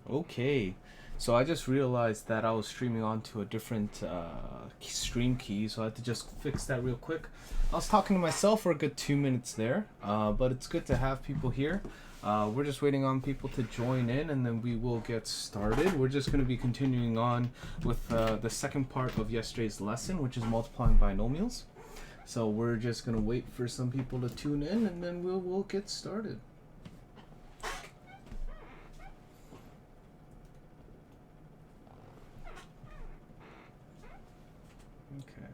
Okay, so I just realized that I was streaming onto a different stream key, so I had to just fix that real quick. I was talking to myself for a good 2 minutes there, but it's good to have people here. We're just waiting on people to join in, and then we will get started. We're just going to be continuing on with the second part of yesterday's lesson, which is multiplying binomials. So we're just going to wait for some people to tune in, and then we'll get started. Okay.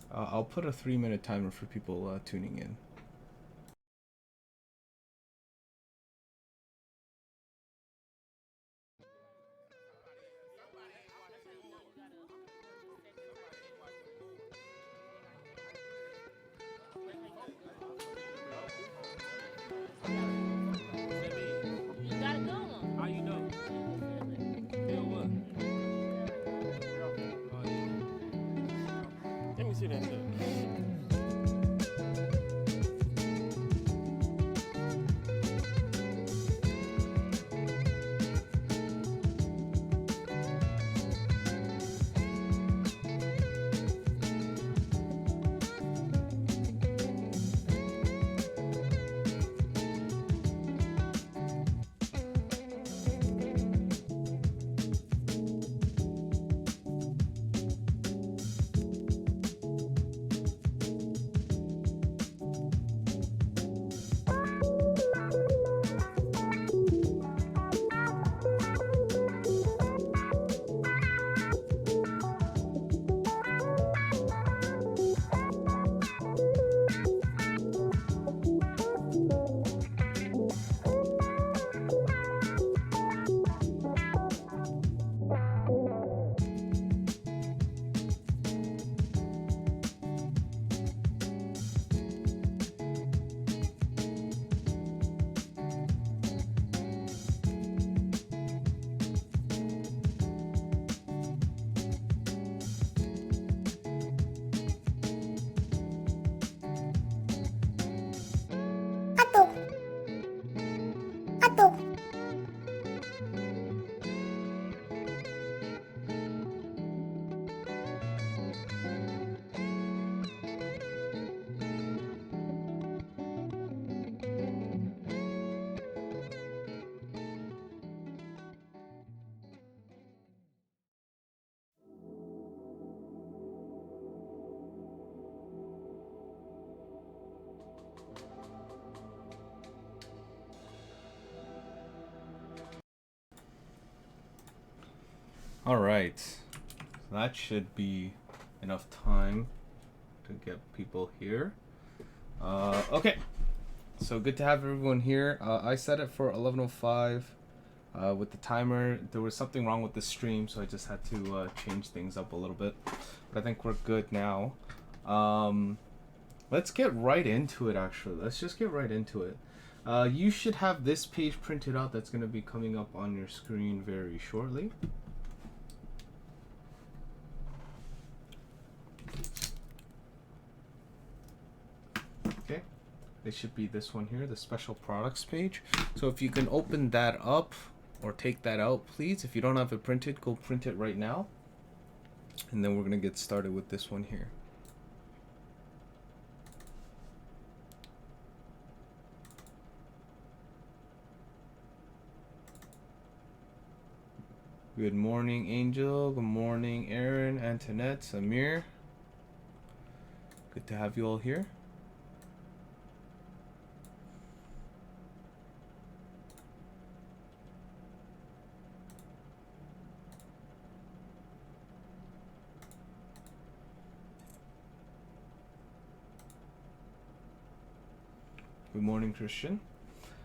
I'll put a 3-minute timer for people tuning in. All right, that should be enough time to get people here. Okay, so good to have everyone here. I set it for 11:05 with the timer. There was something wrong with the stream, so I just had to change things up a little bit. But I think we're good now. Let's get right into it, actually. Let's just get right into it. You should have this page printed out that's going to be coming up on your screen very shortly. Okay, it should be this one here, the special products page. So if you can open that up or take that out, please. If you don't have it printed, go print it right now. And then we're going to get started with this one here. Good morning, Angel. Good morning, Aaron, Antoinette, Samir. Good to have you all here. Good morning, Christian.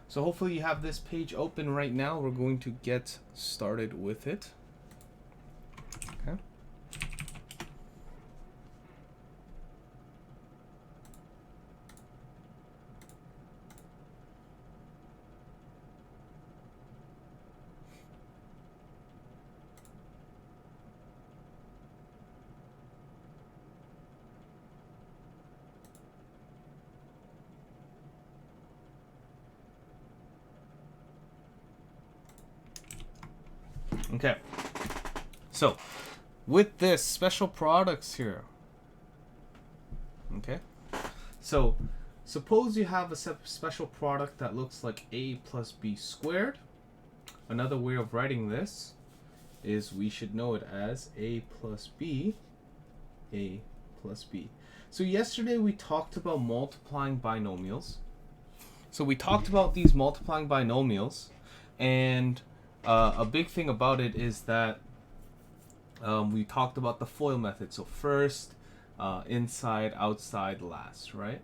So hopefully you have this page open right now. We're going to get started with it. Okay. Okay. So, with this special products here. Okay. So, suppose you have a special product that looks like a plus b squared. Another way of writing this is we should know it as a plus b. So yesterday we talked about multiplying binomials. So we talked about these multiplying binomials, and a big thing about it is that we talked about the FOIL method. So first, inside, outside, last, right?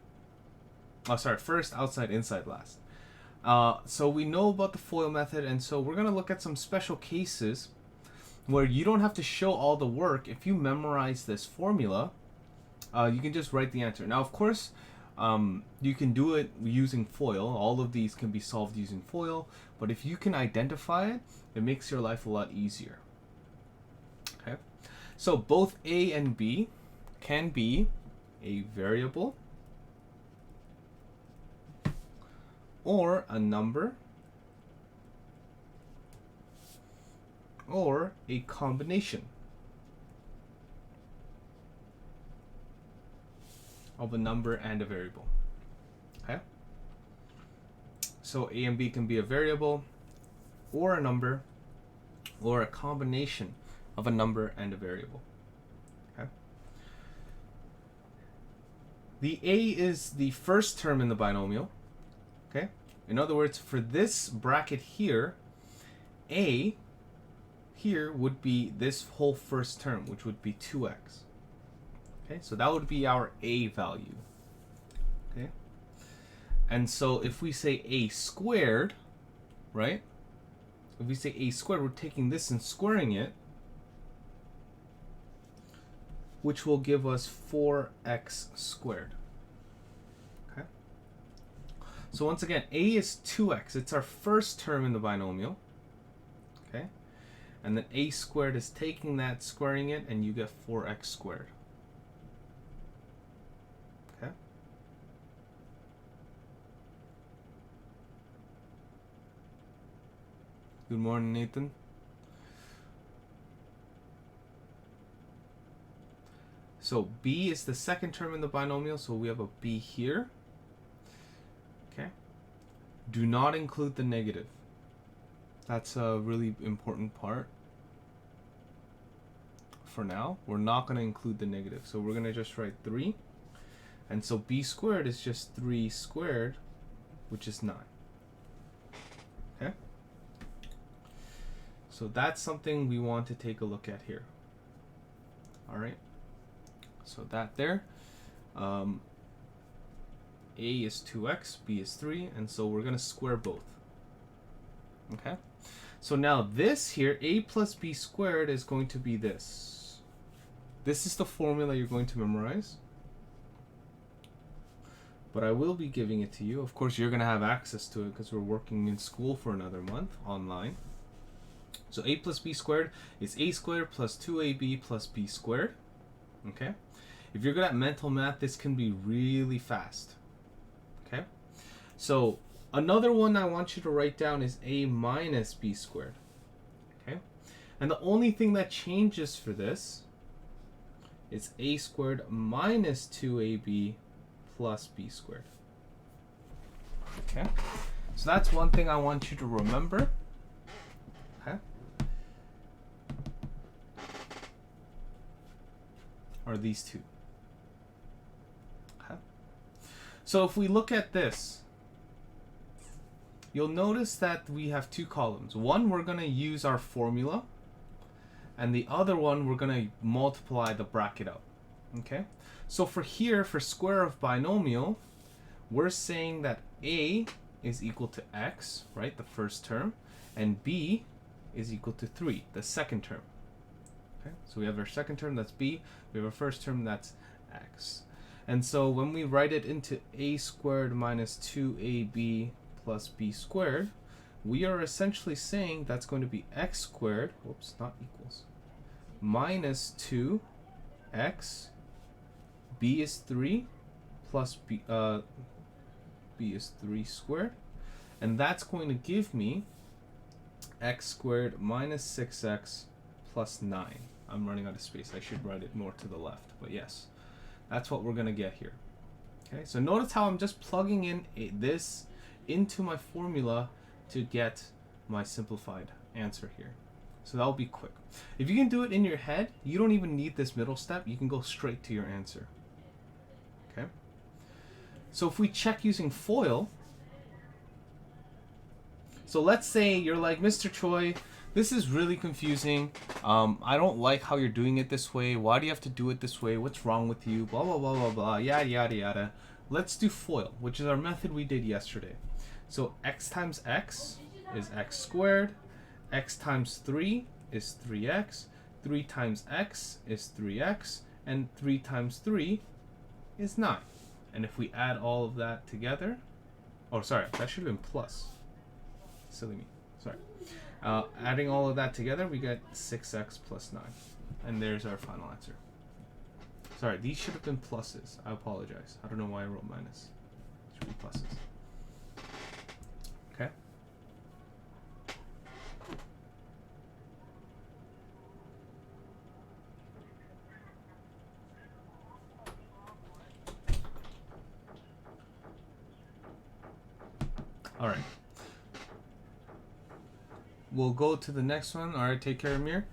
Oh, sorry, first, outside, inside, last. So we know about the FOIL method, and so we're going to look at some special cases where you don't have to show all the work. If you memorize this formula, you can just write the answer. Now, of course, you can do it using FOIL. All of these can be solved using FOIL, but if you can identify it, it makes your life a lot easier. Okay, so both a and b can be a variable or a number or a combination of a number and a variable. Okay, so a and b can be a variable or a number or a combination of a number and a variable. Okay, the a is the first term in the binomial. Okay, in other words, for this bracket here, a here would be this whole first term, which would be 2x. Okay, so that would be our a value. Okay, and so if we say a squared, right? If we say a squared, we're taking this and squaring it, which will give us 4x squared. Okay, so once again, a is 2x. It's our first term in the binomial. Okay, and then a squared is taking that, squaring it, and you get 4x squared. Okay. Good morning, Nathan. So b is the second term in the binomial, so we have a b here. Okay. Do not include the negative. That's a really important part. For now, we're not going to include the negative, so we're going to just write 3. And so b squared is just 3 squared, which is 9. Okay? So that's something we want to take a look at here. All right? So that there. A is 2x, b is 3, and so we're going to square both. Okay? So now this here, a plus b squared, is going to be this. This is the formula you're going to memorize. But I will be giving it to you. Of course, you're going to have access to it because we're working in school for another month online. So a plus b squared is a squared plus 2ab plus b squared. Okay? If you're good at mental math, this can be really fast. Okay? So another one I want you to write down is a minus b squared. Okay? And the only thing that changes for this is a squared minus 2ab plus b squared. Okay? So that's one thing I want you to remember. Okay? Are these two. Okay? So if we look at this, you'll notice that we have two columns. One, we're going to use our formula, and the other one, we're going to multiply the bracket out. Okay? So for here, for square of binomial, we're saying that a is equal to x, right, the first term, and b is equal to 3, the second term. Okay? So we have our second term, that's b. We have our first term, that's x. And so when we write it into a squared minus 2ab plus b squared, we are essentially saying that's going to be x squared, whoops, not equals, minus 2x, b is 3, plus b is 3 squared, and that's going to give me x squared minus 6x plus 9. I'm running out of space. I should write it more to the left, but yes, that's what we're going to get here. Okay, so notice how I'm just plugging in this into my formula to get my simplified answer here. So that'll be quick. If you can do it in your head, you don't even need this middle step. You can go straight to your answer. Okay. So if we check using FOIL, so let's say you're like, Mr. Choi, this is really confusing. I don't like how you're doing it this way. Why do you have to do it this way? What's wrong with you? Blah, blah, blah, blah, blah, yada, yada, yada. Let's do FOIL, which is our method we did yesterday. So x times x is x squared. X times 3 is 3x. 3 times x is 3x. And 3 times 3 is 9. And if we add all of that together, oh, sorry, that should have been plus. Silly me. Sorry. Adding all of that together, we get 6x plus 9. And there's our final answer. Sorry, these should have been pluses. I apologize. I don't know why I wrote minus. It should be pluses. Okay. All right. We'll go to the next one. All right, take care, Amir.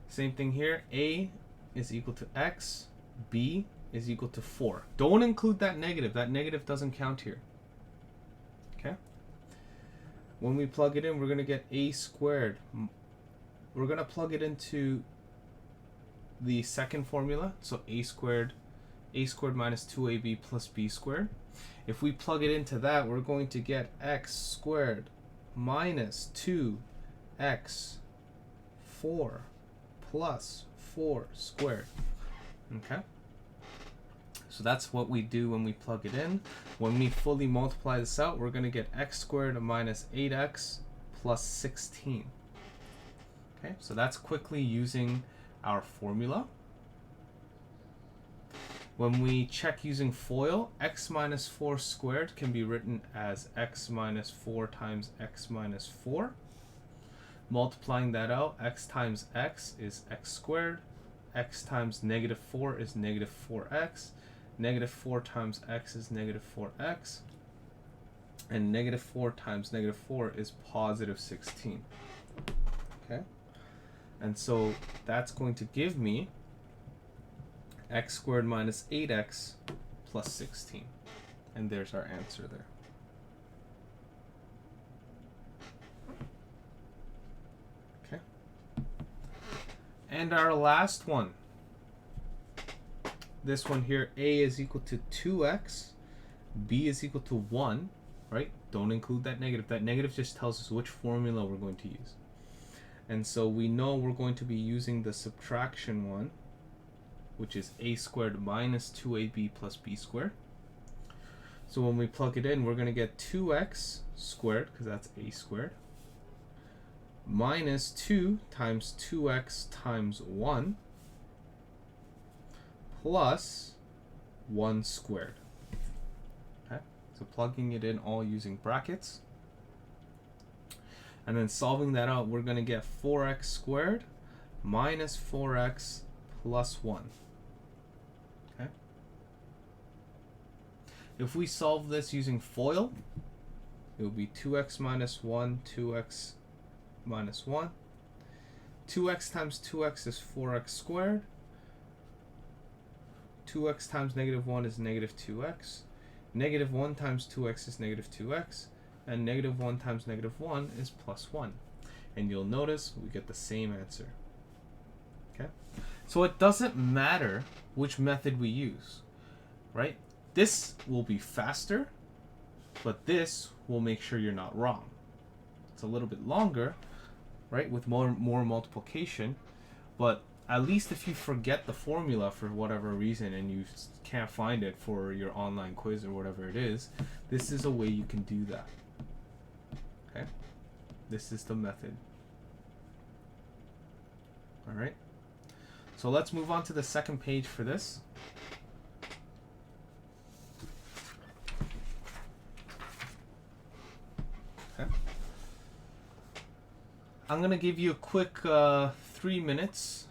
Same thing here. A is equal to x. B is equal to 4. Don't include that negative. That negative doesn't count here. Okay? When we plug it in, we're going to get a squared. We're going to plug it into the second formula. So a squared minus 2ab plus b squared. If we plug it into that, we're going to get x squared minus 2x 4 plus 4 squared. Okay? So that's what we do when we plug it in. When we fully multiply this out, we're going to get x squared minus 8x plus 16. Okay? So that's quickly using our formula. When we check using FOIL, x minus 4 squared can be written as x minus 4 times x minus 4. Multiplying that out, x times x is x squared. X times negative 4 is negative 4x. Negative 4 times x is negative 4x. And negative 4 times negative 4 is positive 16. Okay? And so that's going to give me x squared minus 8x plus 16. And there's our answer there. Okay. And our last one. This one here, a is equal to 2x, b is equal to 1, right? Don't include that negative. That negative just tells us which formula we're going to use. And so we know we're going to be using the subtraction one, which is a squared minus 2ab plus b squared. So when we plug it in, we're going to get 2x squared, because that's a squared, minus 2 times 2x times 1, plus 1 squared. Okay, so plugging it in all using brackets. And then solving that out, we're going to get 4x squared minus 4x plus 1. Okay. If we solve this using FOIL, it will be 2x minus 1, 2x minus 1. 2x times 2x is 4x squared. 2x times negative 1 is negative 2x. Negative 1 times 2x is negative 2x. And negative 1 times negative 1 is plus 1. And you'll notice we get the same answer. Okay? So it doesn't matter which method we use, right? This will be faster, but this will make sure you're not wrong. It's a little bit longer, right, with more multiplication, but at least if you forget the formula for whatever reason and you can't find it for your online quiz or whatever it is, this is a way you can do that. Okay? This is the method. All right? So let's move on to the second page for this. Okay. I'm gonna give you a quick 3 minutes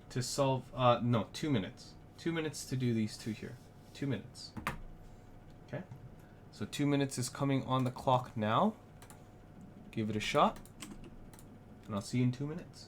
to solve. No, 2 minutes. 2 minutes to do these two here. 2 minutes. Okay. So 2 minutes is coming on the clock now. Give it a shot, and I'll see you in 2 minutes.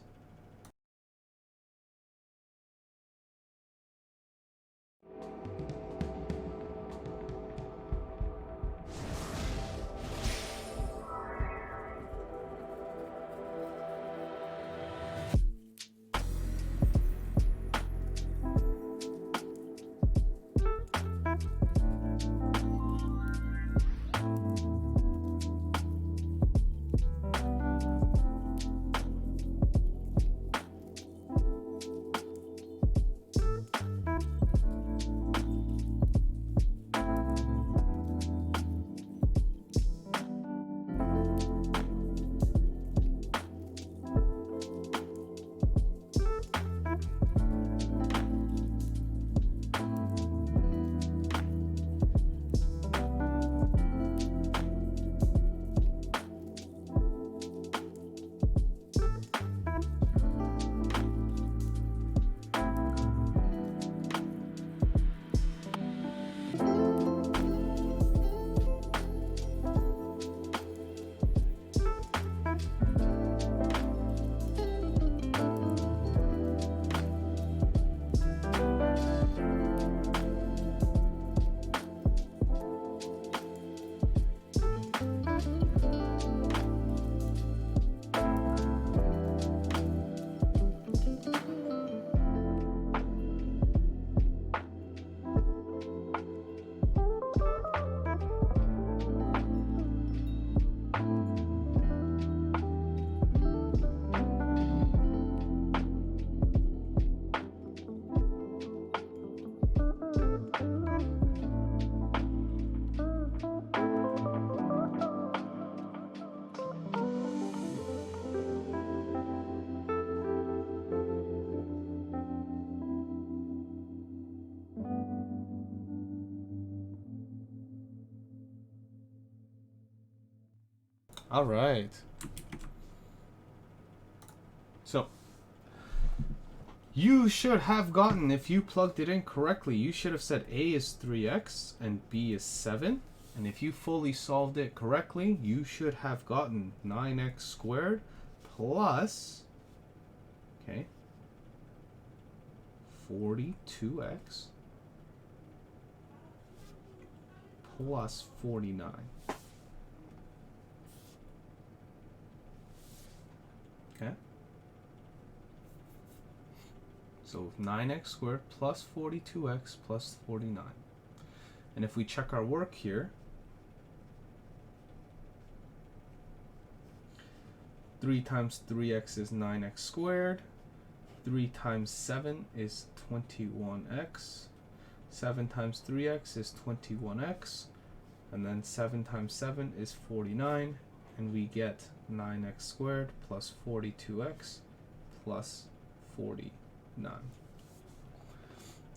All right. So, you should have gotten, if you plugged it in correctly, you should have said A is 3x and B is 7. And if you fully solved it correctly, you should have gotten 9x squared plus, okay, 42x plus 49. Okay. So 9x squared plus 42x plus 49. And if we check our work here, 3 times 3x is 9x squared. 3 times 7 is 21x. 7 times 3x is 21x. And then 7 times 7 is 49. And we get 9x squared plus 42x plus 49.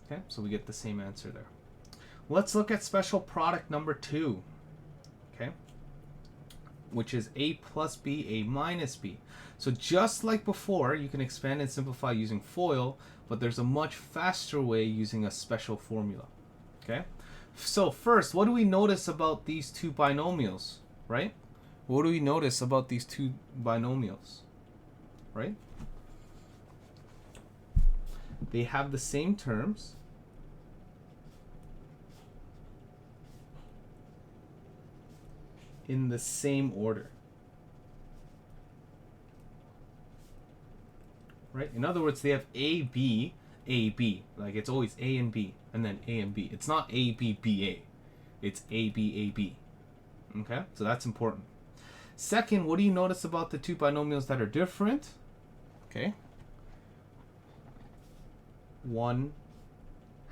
Okay, so we get the same answer there. Let's look at special product number 2. Okay, which is a plus b, a minus b. So just like before, you can expand and simplify using FOIL, but there's a much faster way using a special formula. Okay, so first, what do we notice about these two binomials, right? What do we notice about these two binomials, right? They have the same terms. In the same order. Right? In other words, they have A, B, A, B. Like it's always A and B, and then A and B. It's not A, B, B, A. It's A, B, A, B. Okay? So that's important. Second, what do you notice about the two binomials that are different? Okay. One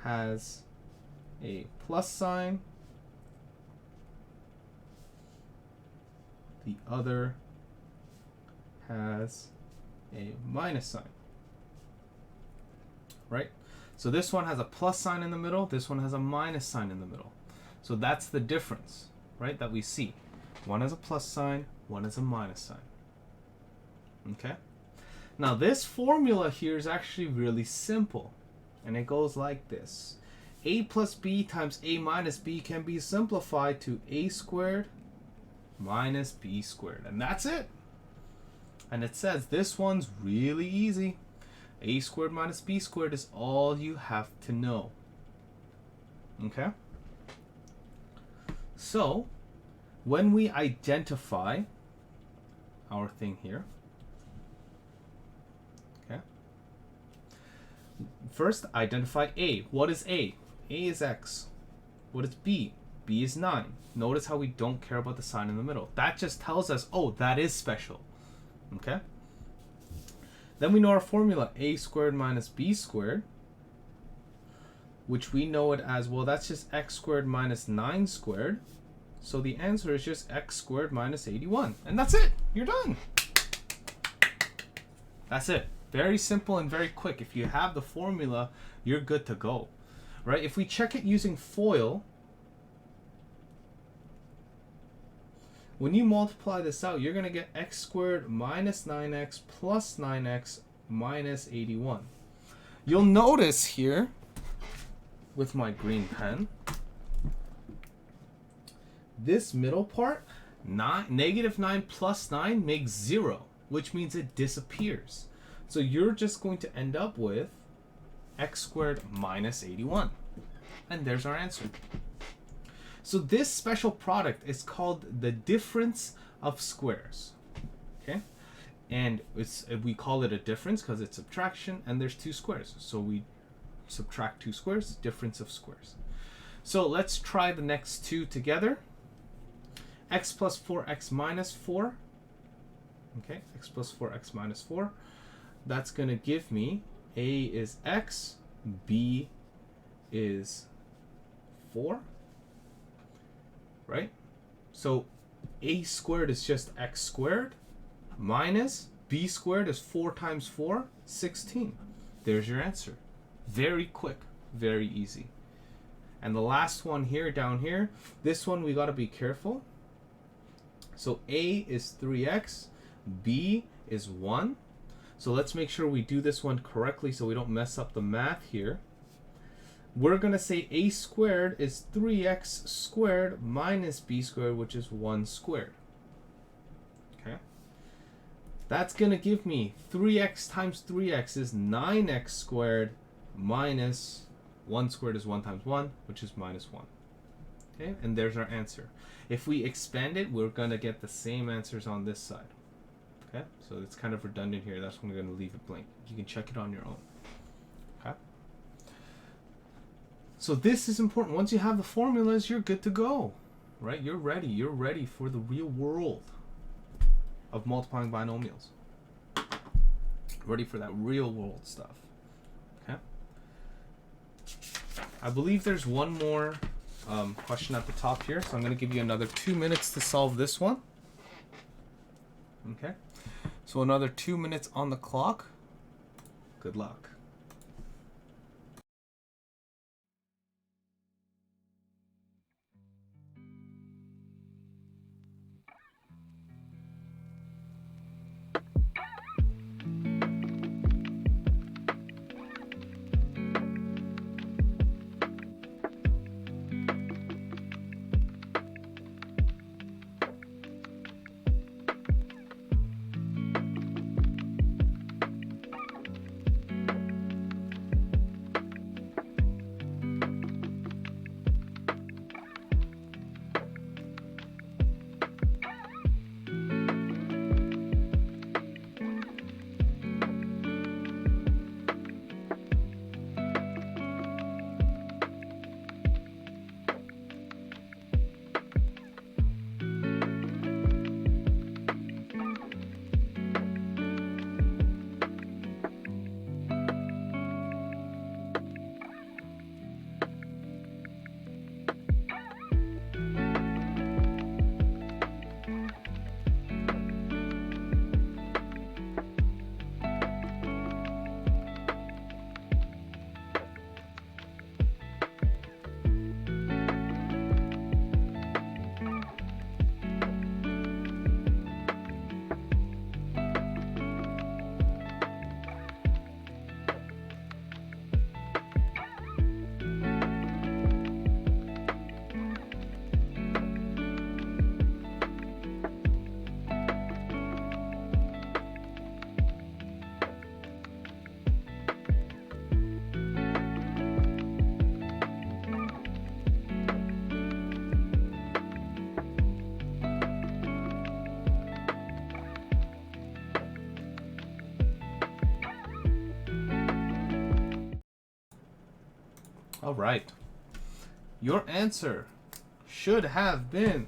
has a plus sign. The other has a minus sign. Right? So this one has a plus sign in the middle, this one has a minus sign in the middle. So that's the difference, right, that we see. One has a plus sign, one has a minus sign. Okay? Now this formula here is actually really simple. And it goes like this. A plus b times a minus b can be simplified to a squared minus b squared. And that's it. And it says this one's really easy. A squared minus b squared is all you have to know. Okay? So, when we identify our thing here, okay? First, identify A. What is A? A is X. What is B? B is 9. Notice how we don't care about the sign in the middle. That just tells us, oh, that is special. Okay? Then we know our formula, a squared minus b squared, which we know it as, well, that's just x squared minus 9 squared. So the answer is just x squared minus 81. And that's it. You're done. That's it. Very simple and very quick. If you have the formula, you're good to go. Right? If we check it using FOIL, when you multiply this out, you're going to get x squared minus 9x plus 9x minus 81. You'll notice here, with my green pen, this middle part, negative 9 plus 9 makes 0, which means it disappears. So you're just going to end up with x squared minus 81. And there's our answer. So this special product is called the difference of squares. Okay? And we call it a difference because it's subtraction, and there's two squares. So we subtract two squares, difference of squares. So let's try the next two together. X plus 4x minus 4. Okay, x plus 4x minus 4. That's going to give me a is x, b is 4. Right? So a squared is just x squared minus b squared is 4 times 4, 16. There's your answer. Very quick, very easy. And the last one here, down here, this one we got to be careful. So a is 3x, b is 1. So let's make sure we do this one correctly so we don't mess up the math here. We're going to say a squared is 3x squared minus b squared, which is 1 squared. Okay? That's going to give me 3x times 3x is 9x squared minus 1 squared is 1 times 1, which is minus 1. Okay? And there's our answer. If we expand it, we're going to get the same answers on this side. Okay? So it's kind of redundant here. That's why I'm going to leave it blank. You can check it on your own. Okay? So this is important. Once you have the formulas, you're good to go, right? You're ready. You're ready for the real world of multiplying binomials. Ready for that real world stuff. Okay. I believe there's one more question at the top here, so I'm going to give you another 2 minutes to solve this one. Okay. So another 2 minutes on the clock. Good luck. All right. Your answer should have been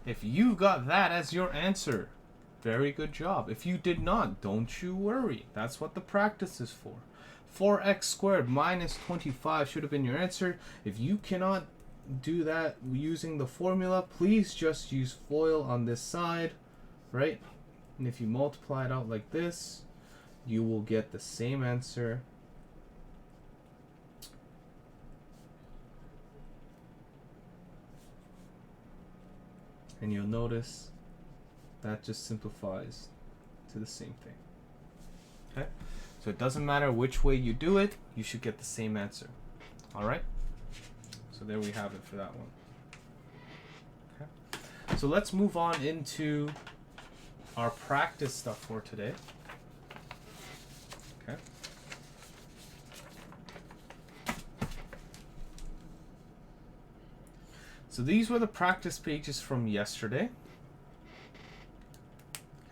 if you got that as your answer, very good job. If you did not, don't you worry. That's what the practice is for. 4x squared minus 25 should have been your answer. If you cannot do that using the formula, please just use FOIL on this side, right? And if you multiply it out like this, you will get the same answer. And you'll notice that just simplifies to the same thing. Okay? So it doesn't matter which way you do it, you should get the same answer. All right? So there we have it for that one. Okay? So let's move on into our practice stuff for today. Okay? So these were the practice pages from yesterday.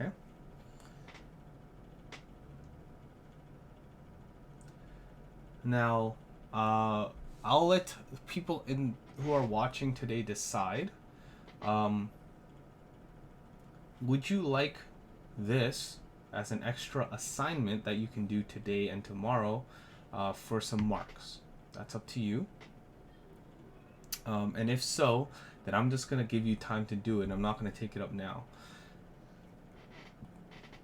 Okay. Now, I'll let people who are watching today decide. Would you like this as an extra assignment that you can do today and tomorrow for some marks? That's up to you. And if so, then I'm just going to give you time to do it, and I'm not going to take it up now.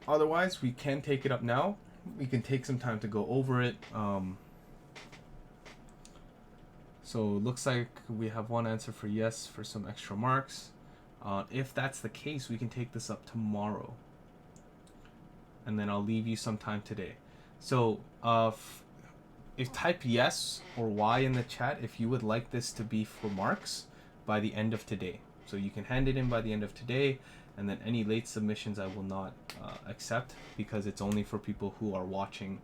Otherwise, we can take it up now. We can take some time to go over it. So it looks like we have one answer for yes for some extra marks. If that's the case, we can take this up tomorrow. And then I'll leave you some time today. So if type yes or Y in the chat if you would like this to be for marks by the end of today. So you can hand it in by the end of today, and then any late submissions I will not accept because it's only for people who are watching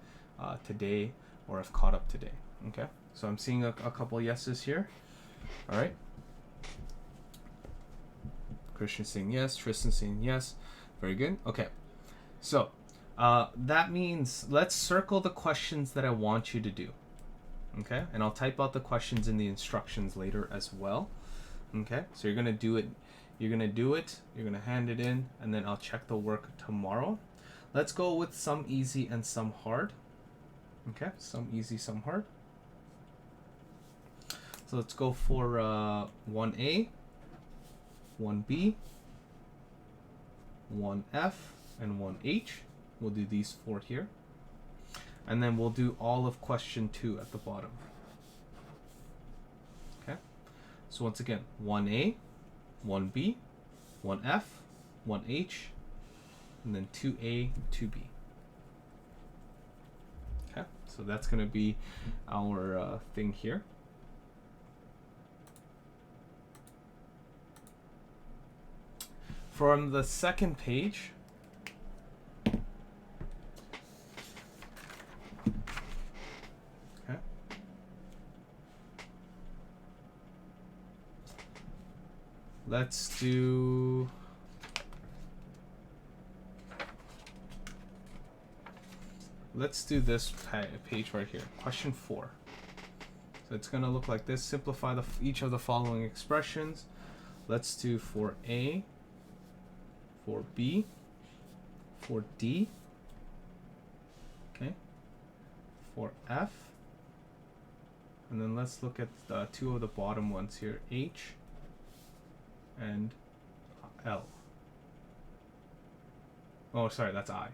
today or have caught up today. Okay, so I'm seeing a couple yeses here. All right. Christian saying yes, Tristan saying yes. Very good. Okay, so that means let's circle the questions that I want you to do. Okay, and I'll type out the questions in the instructions later as well. Okay, so you're gonna do it. You're gonna hand it in, and then I'll check the work tomorrow. Let's go with some easy and some hard. Okay, some easy, some hard. So let's go for 1A, 1B, 1F, and 1H. We'll do these 4 here. And then we'll do all of question 2 at the bottom. Okay? So once again, 1A, 1B, 1F, 1H, and then 2A, 2B. Okay? So that's going to be our thing here. From the second page, okay, let's do this page right here, question 4. So it's going to look like this. Simplify each of the following expressions. Let's do for A, for B, for D, okay, for F, and then let's look at the 2 of the bottom ones here, H and L. Oh, sorry, that's I.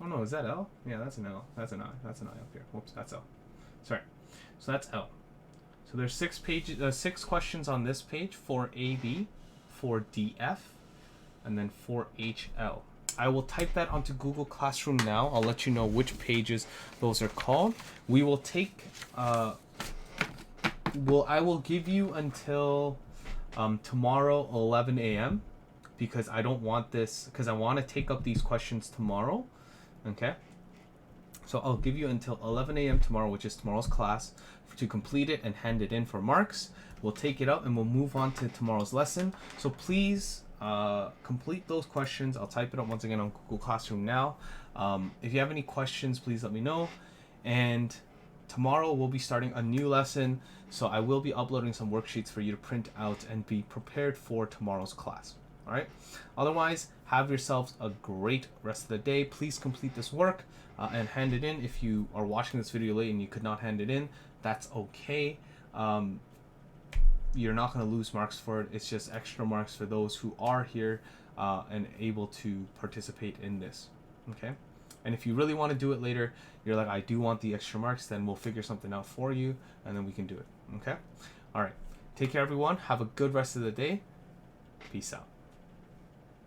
Oh no, is that L? Yeah, that's an L. That's an I. That's an I up here. Whoops, that's L. Sorry. So that's L. So there's 6 questions on this page, for AB, for DF, and then for HL. I will type that onto Google Classroom now. I'll let you know which pages those are called. We will take, I will give you until tomorrow 11 a.m. because I don't want this, because I want to take up these questions tomorrow. Okay? So I'll give you until 11 a.m. tomorrow, which is tomorrow's class, to complete it and hand it in for marks. We'll take it up and we'll move on to tomorrow's lesson. So please complete those questions. I'll type it up once again on Google Classroom now. If you have any questions, please let me know. And tomorrow we'll be starting a new lesson, so I will be uploading some worksheets for you to print out and be prepared for tomorrow's class. All right. Otherwise, have yourselves a great rest of the day. Please complete this work and hand it in. If you are watching this video late and you could not hand it in, that's okay. You're not going to lose marks for it. It's just extra marks for those who are here and able to participate in this. Okay. And if you really want to do it later, you're like, I do want the extra marks, then we'll figure something out for you and then we can do it. Okay. All right. Take care, everyone. Have a good rest of the day. Peace out.